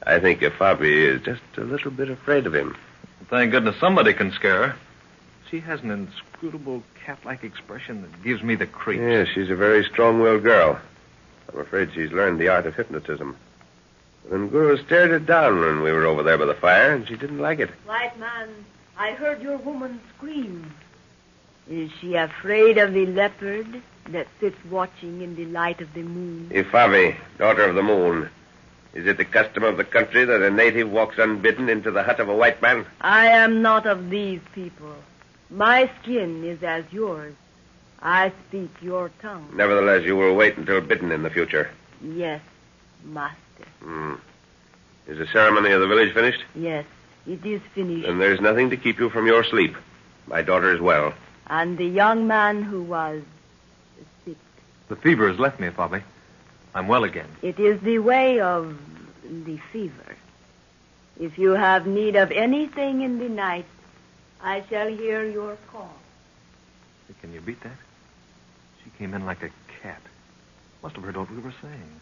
I think Ifabe is just a little bit afraid of him.
Thank goodness somebody can scare her. She has an inscrutable cat-like expression that gives me the creeps.
Yeah, she's a very strong-willed girl. I'm afraid she's learned the art of hypnotism. And Nguro stared her down when we were over there by the fire, and she didn't like it.
White man, I heard your woman scream. Is she afraid of the leopard that sits watching in the light of the moon?
Ifabe, daughter of the moon. Is it the custom of the country that a native walks unbidden into the hut of a white man?
I am not of these people. My skin is as yours. I speak your tongue.
Nevertheless, you will wait until bidden in the future.
Yes, master.
Is the ceremony of the village finished?
Yes, it is finished.
Then there's nothing to keep you from your sleep. My daughter is well.
And the young man who was sick.
The fever has left me, Ifabe. I'm well again.
It is the way of the fever. If you have need of anything in the night, I shall hear your call.
Can you beat that? She came in like a cat. Must have heard what we were saying.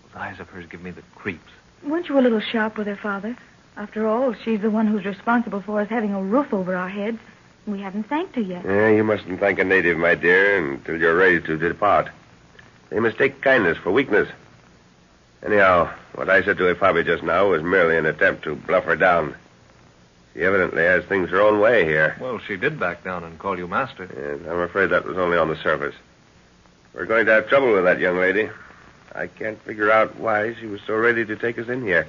Those eyes of hers give me the creeps.
Weren't you a little sharp with her, Father? After all, she's the one who's responsible for us having a roof over our heads. We haven't thanked her yet.
Yeah, you mustn't thank a native, my dear, until you're ready to depart. They mistake kindness for weakness. Anyhow, what I said to Ifabi just now was merely an attempt to bluff her down. She evidently has things her own way here.
Well, she did back down and call you master.
Yes, I'm afraid that was only on the surface. We're going to have trouble with that young lady. I can't figure out why she was so ready to take us in here.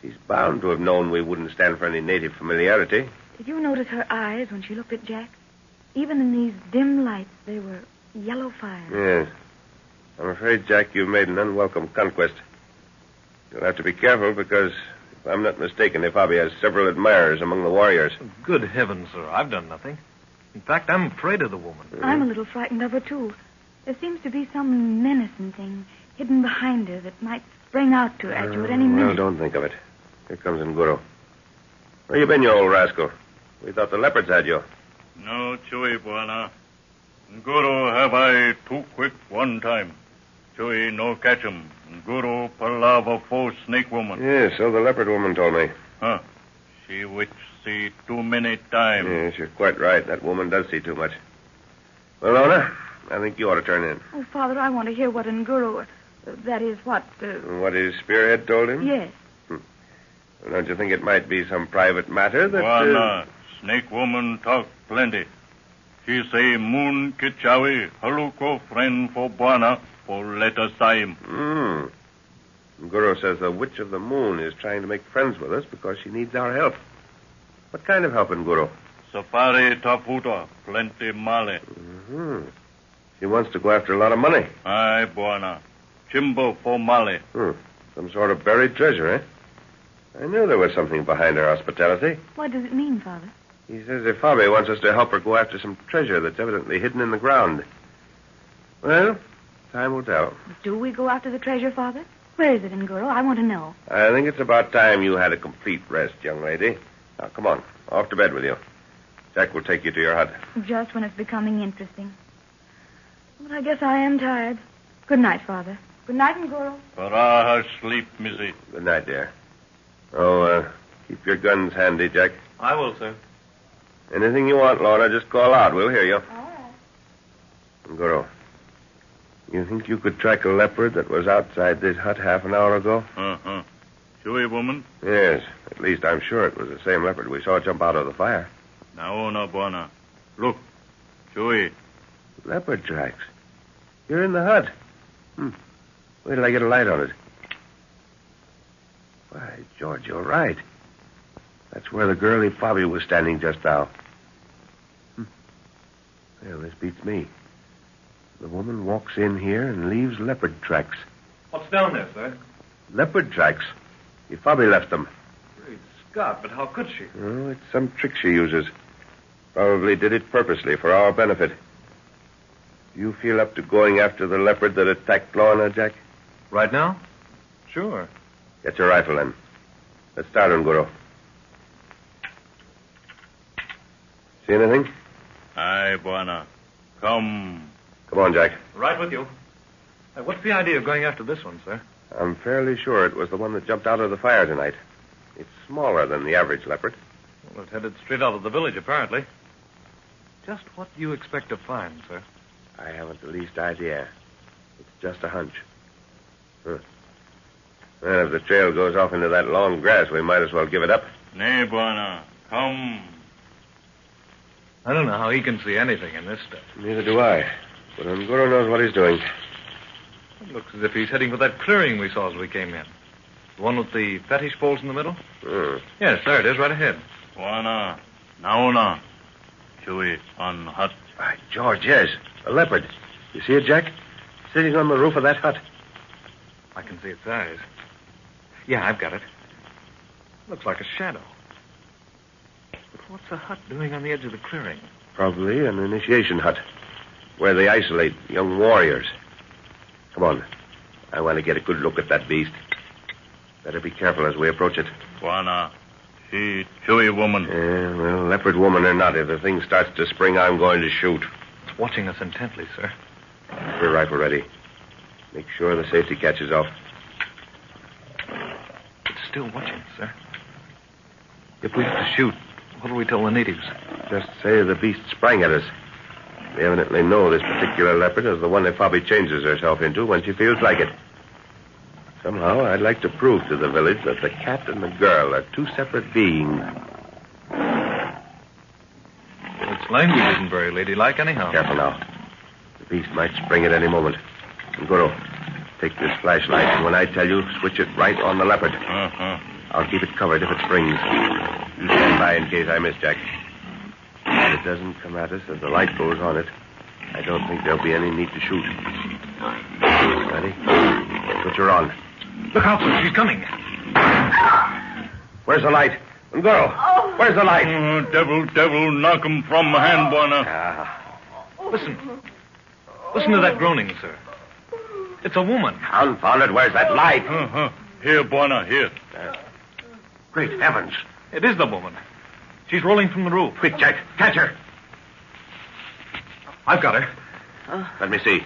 She's bound to have known we wouldn't stand for any native familiarity.
Did you notice her eyes when she looked at Jack? Even in these dim lights, they were yellow fire.
Yes. I'm afraid, Jack, you've made an unwelcome conquest. You'll have to be careful because, if I'm not mistaken, Ifabi has several admirers among the warriors.
Good heavens, sir. I've done nothing. In fact, I'm afraid of the woman.
I'm a little frightened of her, too. There seems to be some menacing thing hidden behind her that might spring out at you at any minute.
Well, don't think of it. Here comes Nguru. Where you been, you old rascal? We thought the leopards had you.
No, Chewy, Buana. Guru have I too quick one time. Chewy no catch him. Guru palava for snake woman.
Yes, so the leopard woman told me.
Huh. She which see too many time.
Yes, you're quite right. That woman does see too much. Well, Lorna, I think you ought to turn in.
Oh, Father, I want to hear what Nguru... that is, what...
What his spearhead told him?
Yes.
Well, don't you think it might be some private matter that...
Buana, snake woman talk plenty. She say moon kichawi haluko friend for Buana for let us time.
Guru says the witch of the moon is trying to make friends with us because she needs our help. What kind of help, Guru?
Safari taputa, plenty male.
She wants to go after a lot of money.
Aye, Buana. Chimbo for male.
Some sort of buried treasure, eh? I knew there was something behind her hospitality.
What does it mean, Father?
He says Ifabi wants us to help her go after some treasure that's evidently hidden in the ground. Well, time will tell.
Do we go after the treasure, Father? Where is it, Nguru? I want to know.
I think it's about time you had a complete rest, young lady. Now, come on. Off to bed with you. Jack will take you to your hut.
Just when it's becoming interesting. But I guess I am tired. Good night, Father. Good night, Nguru.
Paraha sleep, Missy.
Good night, dear. Oh, keep your guns handy, Jack.
I will, sir.
Anything you want, Lorna, just call out. We'll hear you.
All right.
Nguru, you think you could track a leopard that was outside this hut half an hour ago?
Chewy woman?
Yes. At least I'm sure it was the same leopard we saw jump out of the fire.
Naona, Buana. Look. Chewy.
Leopard tracks. You're in the hut. Wait till I get a light on it. Why, George, you're right. That's where the girl Ifabi was standing just now. Well, this beats me. The woman walks in here and leaves leopard tracks.
What's down there, sir?
Leopard tracks? Ifabi left them.
Great Scott, but how could she?
Oh, it's some trick she uses. Probably did it purposely for our benefit. Do you feel up to going after the leopard that attacked Lorna, Jack?
Right now? Sure.
Get your rifle, then. Let's start, Nguru. See anything?
Aye, Buana. Come.
Come on, Jack.
Right with you. What's the idea of going after this one, sir?
I'm fairly sure it was the one that jumped out of the fire tonight. It's smaller than the average leopard.
Well, it headed straight out of the village, apparently. Just what do you expect to find, sir?
I haven't the least idea. It's just a hunch. Well, if the trail goes off into that long grass, we might as well give it up.
Nay, Buana. Come.
I don't know how he can see anything in this stuff.
Neither do I. But Nguru knows what he's doing.
It looks as if he's heading for that clearing we saw as we came in. The one with the fetish poles in the middle? Yes, there it is, right ahead.
Buana. Naona. Chewy on hut.
By George, yes. A leopard. You see it, Jack? Sitting on the roof of that hut.
I can see its eyes. Yeah, I've got it. Looks like a shadow. But what's the hut doing on the edge of the clearing?
Probably an initiation hut, where they isolate young warriors. Come on. I want to get a good look at that beast. Better be careful as we approach it.
Buana. She Chewy woman.
Well, leopard woman or not, if the thing starts to spring, I'm going to shoot.
watching us intently, sir.
Your rifle ready. Make sure the safety catch is off.
It's still watching us, sir. If we have to shoot, what do we tell the natives?
Just say the beast sprang at us. They evidently know this particular leopard is the one that Bobby changes herself into when she feels like it. Somehow, I'd like to prove to the village that the cat and the girl are two separate beings.
Its language isn't very ladylike anyhow.
Careful now. The beast might spring at any moment. Nguru, take this flashlight, and when I tell you, switch it right on the leopard. I'll keep it covered if it springs. You stand by in case I miss, Jack. If it doesn't come at us as the light goes on it, I don't think there'll be any need to shoot. Ready? Switch her on.
Look out, sir. She's coming.
Where's the light? Nguru, where's the light?
Devil, knock him from the hand, Buana.
Listen. Listen to that groaning, sir. It's a woman.
Confound it, where's that light?
Here, Buana, here.
Great heavens.
It is the woman. She's rolling from the roof.
Quick, Jack, catch her.
I've got her.
Let me see.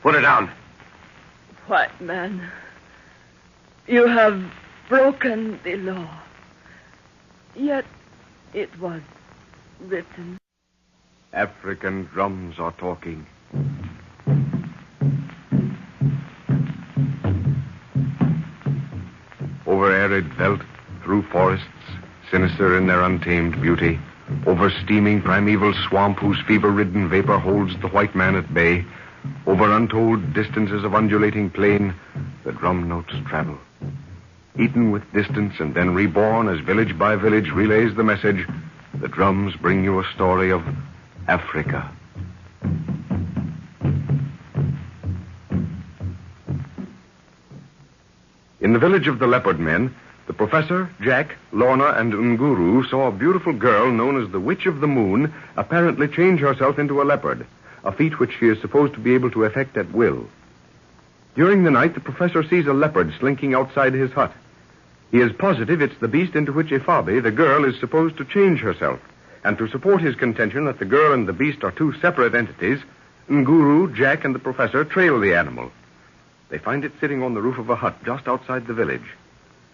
Put her down.
White man, you have broken the law. Yet it was written.
African drums are talking. Over arid veldt, through forests, sinister in their untamed beauty, over steaming primeval swamp whose fever-ridden vapor holds the white man at bay, over untold distances of undulating plain, the drum notes travel. Eaten with distance and then reborn as village by village relays the message, the drums bring you a story of Africa. In the village of the Leopard Men, the professor, Jack, Lorna, and Nguru saw a beautiful girl known as the Witch of the Moon apparently change herself into a leopard, a feat which she is supposed to be able to effect at will. During the night, the professor sees a leopard slinking outside his hut. He is positive it's the beast into which Ifabi, the girl, is supposed to change herself. And to support his contention that the girl and the beast are two separate entities, Nguru, Jack, and the professor trail the animal. They find it sitting on the roof of a hut just outside the village.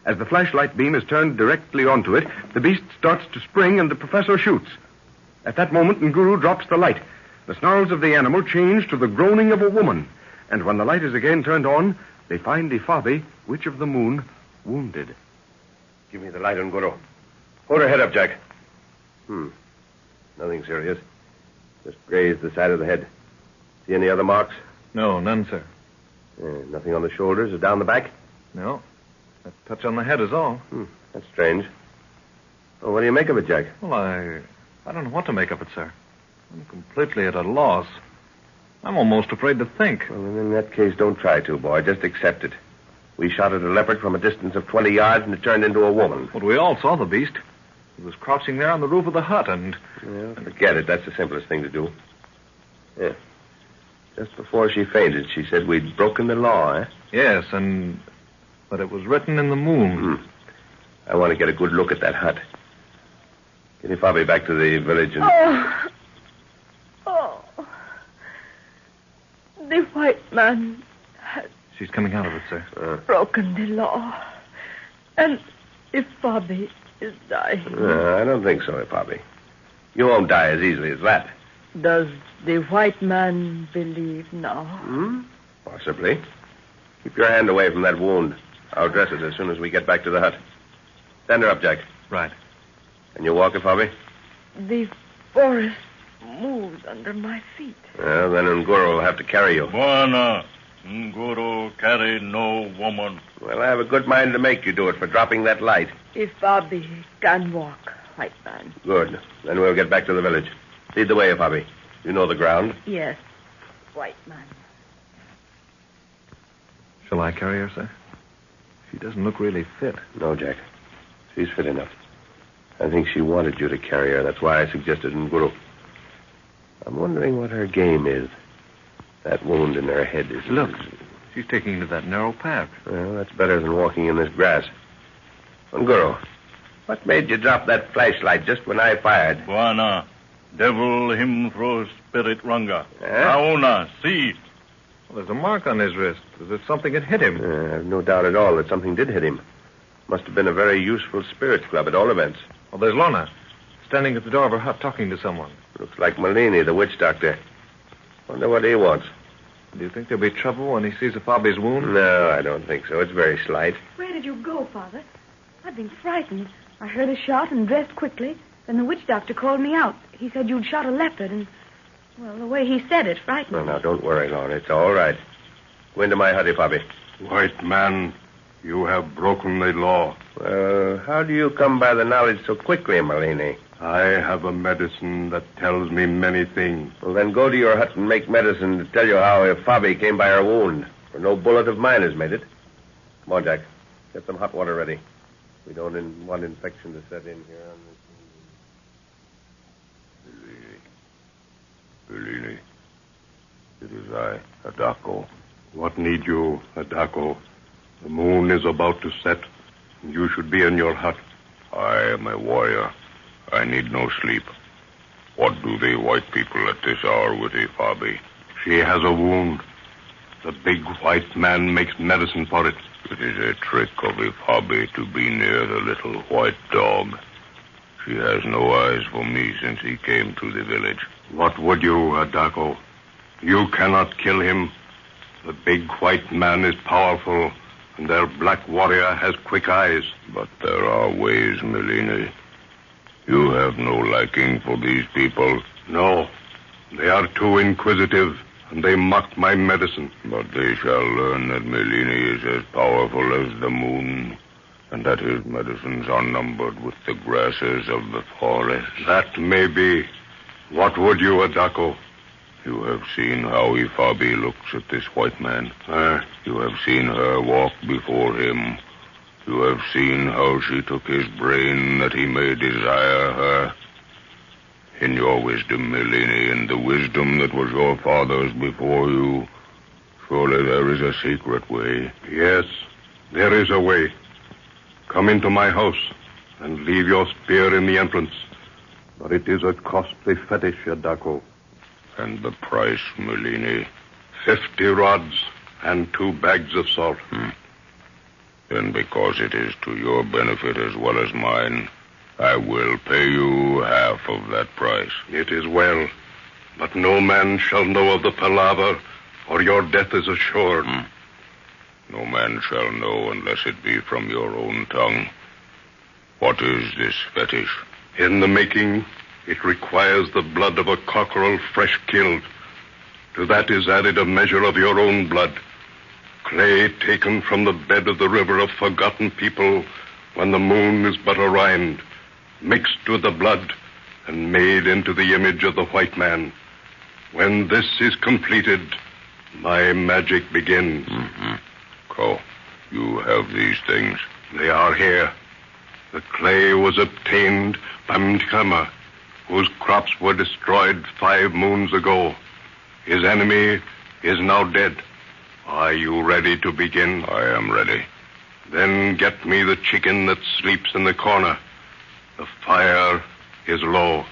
As the flashlight beam is turned directly onto it, the beast starts to spring and the professor shoots. At that moment, Nguru drops the light. The snarls of the animal change to the groaning of a woman. And when the light is again turned on, they find Ifabi, Witch of the Moon, wounded.
Give me the light, Nguru. Hold her head up, Jack. Nothing serious. Just grazed the side of the head. See any other marks?
No, none, sir.
Nothing on the shoulders or down the back?
No. That touch on the head is all.
That's strange. Well, what do you make of it, Jack?
Well, I don't know what to make of it, sir. I'm completely at a loss. I'm almost afraid to think.
Well, in that case, don't try to, boy. Just accept it. We shot at a leopard from a distance of 20 yards, and it turned into a woman.
But we all saw the beast. He was crouching there on the roof of the hut, and...
Well, forget it. That's the simplest thing to do. Yeah. Just before she fainted, she said we'd broken the law, eh?
Yes, but it was written in the moon.
I want to get a good look at that hut. Get Ifabi back to the village and...
Oh. The white man has
She's coming out of it, sir.
broken the law. And Ifabi is dying.
I don't think so, Ifabi. You won't die as easily as that.
Does the white man believe now?
Possibly. Keep your hand away from that wound. I'll dress it as soon as we get back to the hut. Stand her up, Jack.
Right.
Can you walk, Ifabi?
The forest moves under my feet.
Well, then Nguru will have to carry you.
Buana, Nguru carry no woman.
Well, I have a good mind to make you do it for dropping that light.
Ifabi can walk, white man.
Good. Then we'll get back to the village. Lead the way, Ifabi. You know the ground.
Yes, white man.
Shall I carry her, sir? She doesn't look really fit.
No, Jack. She's fit enough. I think she wanted you to carry her. That's why I suggested Nguru. I'm wondering what her game is. That wound in her head is...
Look, she's taking to that narrow path.
Well, that's better than walking in this grass. Nguru, what made you drop that flashlight just when I fired?
Buana, devil him throw spirit Runga.
Eh?
Nauna, see.
Well, there's a mark on his wrist, as if something had hit him.
I've no doubt at all that something did hit him. Must have been a very useful spirit club at all events.
Well, there's Lorna, standing at the door of her hut talking to someone.
Looks like Malini, the witch doctor. Wonder what he wants.
Do you think there'll be trouble when he sees Afabi's wound?
No, I don't think so. It's very slight.
Where did you go, Father? I've been frightened. I heard a shot and dressed quickly. Then the witch doctor called me out. He said you'd shot a leopard, and, well, the way he said it frightened me.
No, don't worry, Lorna. It's all right. Go into my hut, Afabi.
White man, you have broken the law.
How do you come by the knowledge so quickly, Malini?
I have a medicine that tells me many things.
Well, then go to your hut and make medicine to tell you how Afabi came by her wound. For no bullet of mine has made it. Come on, Jack. Get some hot water ready. We don't want infection to set in here on this.
Bellini. It is I, Adako. What need you, Adako? The moon is about to set, and you should be in your hut. I am a warrior. I need no sleep. What do the white people at this hour with Afabi? She has a wound. The big white man makes medicine for it. It is a trick of Afabi to be near the little white dog. She has no eyes for me since he came to the village. What would you, Adako? You cannot kill him. The big white man is powerful, and their black warrior has quick eyes. But there are ways, Malini. You have no liking for these people? No. They are too inquisitive, and they mock my medicine. But they shall learn that Malini is as powerful as the moon, and that his medicines are numbered with the grasses of the forest. That may be. What would you, Adako? You have seen how Afabi looks at this white man. You have seen her walk before him. You have seen how she took his brain that he may desire her. In your wisdom, Malini, in the wisdom that was your father's before you, surely there is a secret way. Yes, there is a way. Come into my house and leave your spear in the entrance. But it is a costly fetish, Adako. And the price, Malini? 50 rods and 2 bags of salt. Then because it is to your benefit as well as mine, I will pay you half of that price. It is well. But no man shall know of the palaver, or your death is assured. No man shall know unless it be from your own tongue. What is this fetish? In the making, it requires the blood of a cockerel fresh killed. To that is added a measure of your own blood. Clay taken from the bed of the river of forgotten people when the moon is but a rind, mixed with the blood and made into the image of the white man. When this is completed, my magic begins. Go. You have these things. They are here. The clay was obtained by Mtkama, whose crops were destroyed 5 moons ago. His enemy is now dead. Are you ready to begin? I am ready. Then get me the chicken that sleeps in the corner. The fire is low.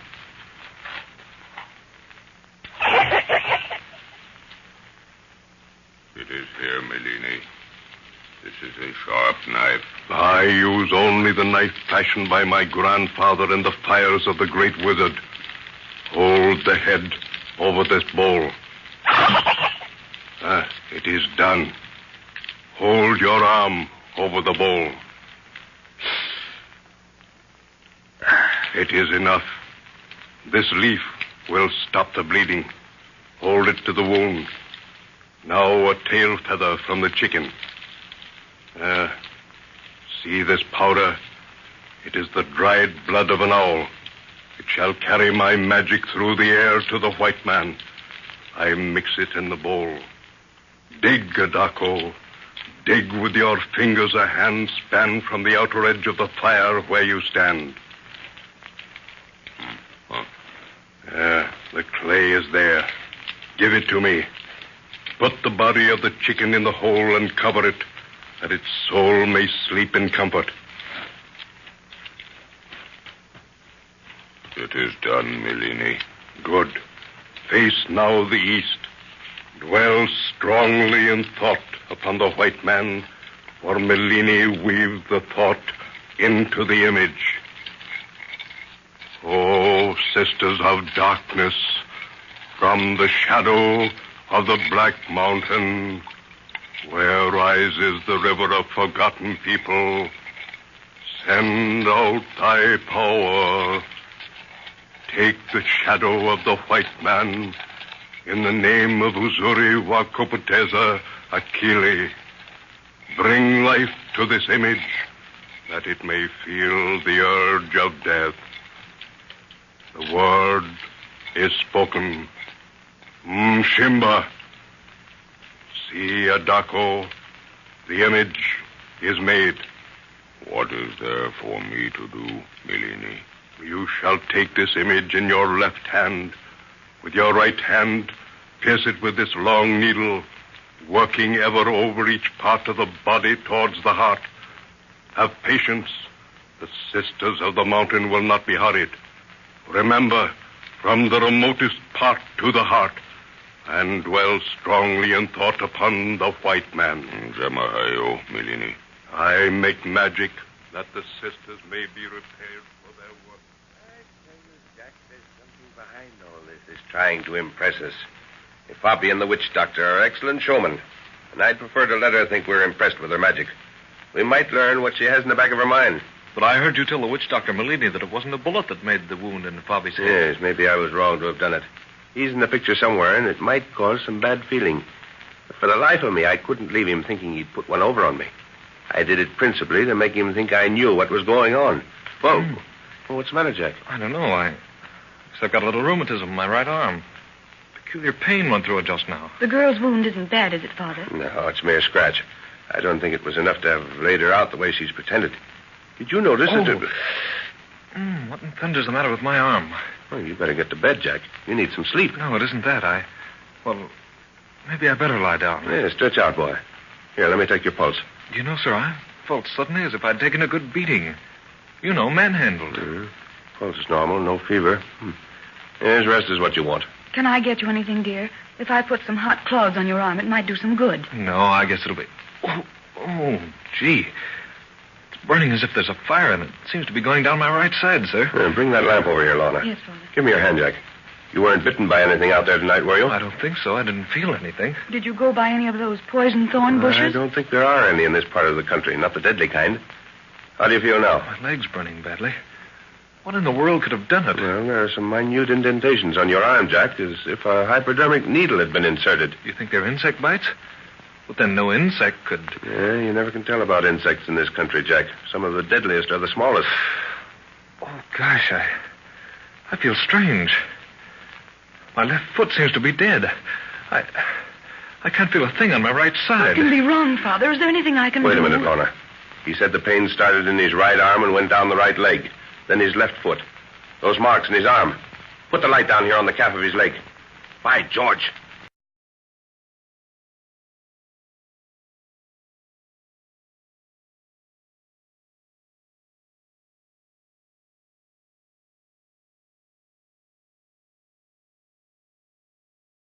It is here, Malini. This is a sharp knife. I use only the knife fashioned by my grandfather in the fires of the great wizard. Hold the head over this bowl. It is done. Hold your arm over the bowl. It is enough. This leaf will stop the bleeding. Hold it to the wound. Now a tail feather from the chicken. See this powder? It is the dried blood of an owl. It shall carry my magic through the air to the white man. I mix it in the bowl. Dig, Adako. Dig with your fingers a hand span from the outer edge of the fire where you stand. The clay is there. Give it to me. Put the body of the chicken in the hole and cover it, that its soul may sleep in comfort. It is done, Malini. Good. Face now the east. Dwell strongly in thought upon the white man, for Melini weaved the thought into the image. Oh, sisters of darkness, from the shadow of the Black Mountain, where rises the river of forgotten people, send out thy power. Take the shadow of the white man in the name of Uzuri Wakopoteza Akili. Bring life to this image, that it may feel the urge of death. The word is spoken. Mshimba. See, Adako, the image is made.
What is there for me to do, Melini?
You shall take this image in your left hand. With your right hand, pierce it with this long needle, working ever over each part of the body towards the heart. Have patience. The sisters of the mountain will not be hurried. Remember, from the remotest part to the heart, and dwell strongly in thought upon the white man.
Zamahayo, Melini.
I make magic that the sisters may be repaired for their work.
I tell you, Jack, there's something behind all this. Is trying to impress us. Ifabi and the witch doctor are excellent showmen, and I'd prefer to let her think we're impressed with her magic. We might learn what she has in the back of her mind.
But I heard you tell the witch doctor Melini that it wasn't a bullet that made the wound in Ifabi's head.
Yes, maybe I was wrong to have done it. He's in the picture somewhere, and it might cause some bad feeling. But for the life of me, I couldn't leave him thinking he'd put one over on me. I did it principally to make him think I knew what was going on. Well, what's the matter, Jack?
I don't know. I've got a little rheumatism in my right arm. Peculiar pain went through it just now.
The girl's wound isn't bad, is it, Father?
No, it's mere scratch. I don't think it was enough to have laid her out the way she's pretended. Did you notice that...
What in thunder's the matter with my arm?
Well, you better get to bed, Jack. You need some sleep.
No, it isn't that. Well, maybe I better lie down.
Yeah, stretch out, boy. Here, let me take your pulse.
You know, sir, I felt suddenly as if I'd taken a good beating. You know, manhandled.
Pulse is normal, no fever. Yes, rest is what you want.
Can I get you anything, dear? If I put some hot cloths on your arm, it might do some good.
No, I guess it'll be... Oh, gee. It's burning as if there's a fire, and it seems to be going down my right side, sir.
Bring that lamp over here, Lorna.
Yes, Father.
Give me your hand, Jack. You weren't bitten by anything out there tonight, were you?
I don't think so. I didn't feel anything.
Did you go by any of those poison thorn bushes?
I don't think there are any in this part of the country, not the deadly kind. How do you feel now?
My leg's burning badly. What in the world could have done it?
Well, there are some minute indentations on your arm, Jack, as if a hypodermic needle had been inserted.
You think they're insect bites? But then no insect could...
Yeah, you never can tell about insects in this country, Jack. Some of the deadliest are the smallest.
Oh, gosh, I feel strange. My left foot seems to be dead. I can't feel a thing on my right side.
What can be wrong, Father? Is there anything I can do?
Wait a minute, Lorna. He said the pain started in his right arm and went down the right leg. Then his left foot. Those marks in his arm. Put the light down here on the calf of his leg. By George,